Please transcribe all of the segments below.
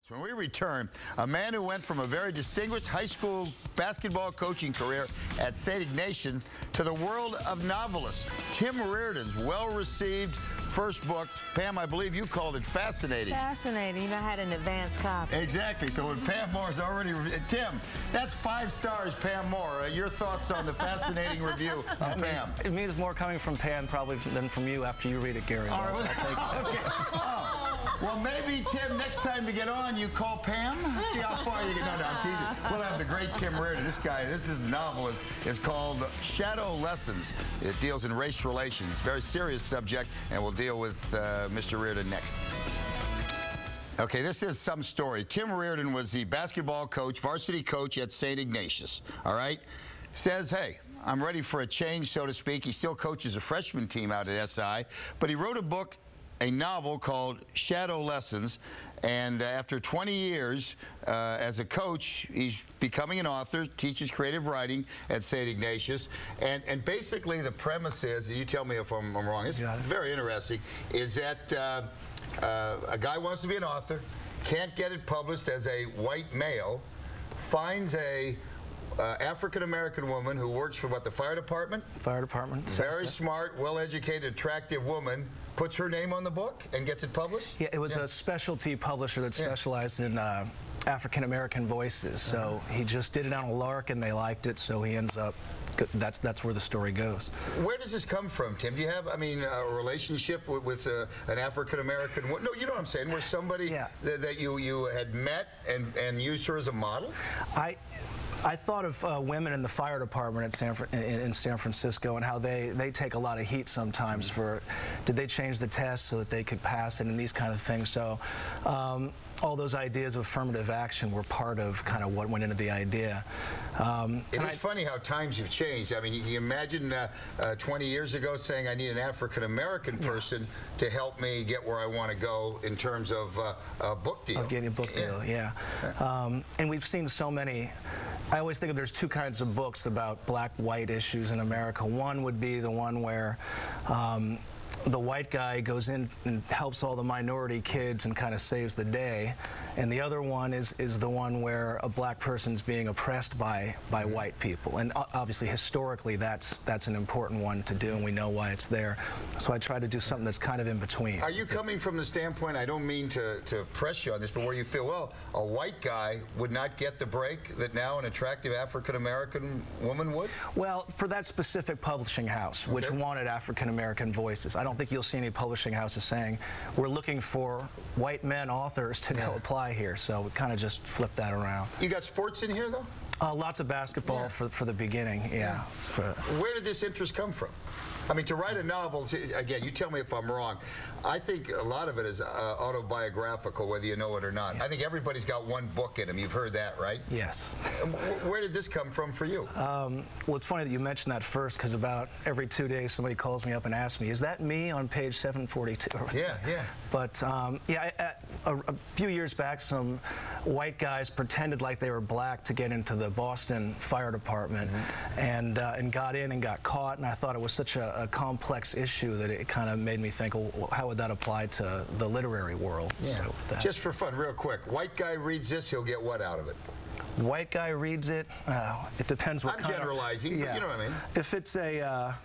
When we return, a man who went from a very distinguished high school basketball coaching career at St. Ignatius to the world of novelists. Tim Reardon's well-received first book. Pam, I believe you called it fascinating. Fascinating. I had an advanced copy. Exactly. So when Pam Moore's already... Tim, that's 5 stars, Pam Moore. Your thoughts on the fascinating review of Pam? It means more coming from Pam probably than from you after you read it, Gary. All right. I'll take it. Okay. Oh. Well, maybe, Tim, next time to get on, you call Pam. See how far you get. No, I'm teasing. We'll have the great Tim Reardon. This novel is called Shadow Lessons. It deals in race relations. Very serious subject, and we'll deal with Mr. Reardon next. Okay, this is some story. Tim Reardon was the basketball coach, varsity coach at St. Ignatius, all right? Says, hey, I'm ready for a change, so to speak. He still coaches a freshman team out at SI, but he wrote a novel called Shadow Lessons, and after 20 years as a coach, he's becoming an author, teaches creative writing at St. Ignatius, and basically the premise is, you tell me if I'm wrong, it's very interesting, is that a guy wants to be an author, can't get it published as a white male, finds a African-American woman who works for, what, the fire department? Fire department. Very smart, well-educated, attractive woman, puts her name on the book and gets it published? Yeah, it was a specialty publisher that specialized in African-American voices. So he just did it on a lark and they liked it, so he ends up, that's where the story goes. Where does this come from, Tim? Do you have, I mean, a relationship with an African-American? No, you know what I'm saying, where somebody that you had met and used her as a model? I thought of women in the fire department at in San Francisco and how they take a lot of heat sometimes for, did they change the test so that they could pass it and these kind of things. So all those ideas of affirmative action were part of kind of what went into the idea. It is funny how times have changed. I mean, you imagine 20 years ago saying I need an African-American person to help me get where I want to go in terms of a book deal. Of getting a book deal, and we've seen so many. I always think of there's 2 kinds of books about black-white issues in America. One would be the one where the white guy goes in and helps all the minority kids and kind of saves the day, and the other one is the one where a black person's being oppressed by white people, and obviously historically that's an important one to do, and we know why it's there. So I try to do something that's kind of in between. Are you coming from the standpoint, I don't mean to press you on this, but where you feel, well, a white guy would not get the break that now an attractive African-American woman would? Well, for that specific publishing house, which wanted African-American voices, I don't think you'll see any publishing houses saying, we're looking for white men authors to go apply here, so we kind of just flipped that around. You got sports in here, though? Lots of basketball for the beginning, Where did this interest come from? I mean, to write a novel, again, you tell me if I'm wrong, I think a lot of it is autobiographical, whether you know it or not. I think everybody's got one book in them. You've heard that, right? Yes. Where did this come from for you? Well, it's funny that you mentioned that first, because about every 2 days somebody calls me up and asks me, is that me on page 742? But, a few years back, some white guys pretended like they were black to get into the Boston Fire Department and got in and got caught, and I thought it was such a complex issue that it kind of made me think, well, how would that apply to the literary world? So just for fun, real quick, white guy reads this, he'll get what out of it? White guy reads it, it depends what kind of... I'm generalizing, but you know what I mean. If it's a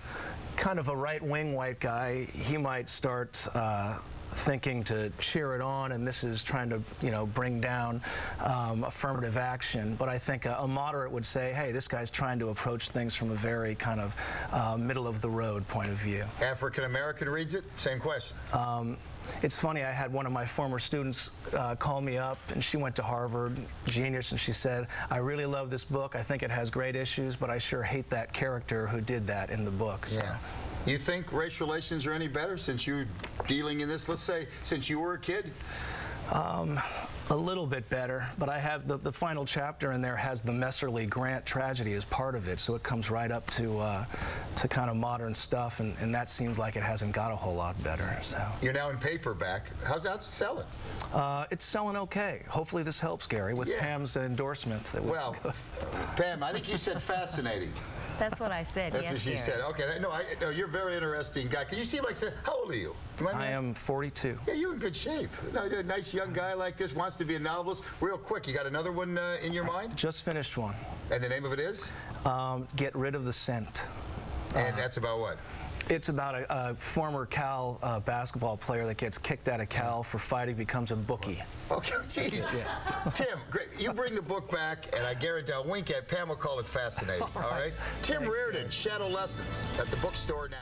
kind of a right-wing white guy, he might start thinking to cheer it on, and this is trying to, bring down affirmative action. But I think a moderate would say, hey, this guy's trying to approach things from a very kind of middle-of-the-road point of view. African-American reads it? Same question. It's funny, I had one of my former students call me up, and she went to Harvard, genius, and she said, I really love this book. I think it has great issues, but I sure hate that character who did that in the book. So. You think race relations are any better since you're dealing in this? Let's say since you were a kid? A little bit better, but I have the final chapter in there has the Messerly Grant tragedy as part of it, so it comes right up to kind of modern stuff, and that seems like it hasn't got a whole lot better. So you're now in paperback. How's that selling? It's selling okay. Hopefully this helps, Gary, with Pam's endorsement. That Pam, I think you said fascinating. That's what I said. That's yes, what she Gary. said. Okay, no, you're a very interesting guy. Can you seem like, how old are you? I am 42. Yeah, you're in good shape. No, you're a nice young guy like this, wants to be a novelist. Real quick, you got another one in your mind? Just finished one. And the name of it is? Get Rid of the Scent. And that's about what? It's about a former Cal basketball player that gets kicked out of Cal for fighting, becomes a bookie. Okay, geez. Yes. Tim, great. You bring the book back, and I guarantee I'll wink at Pam will call it fascinating. All right? Tim Reardon, Shadow Lessons, at the bookstore now.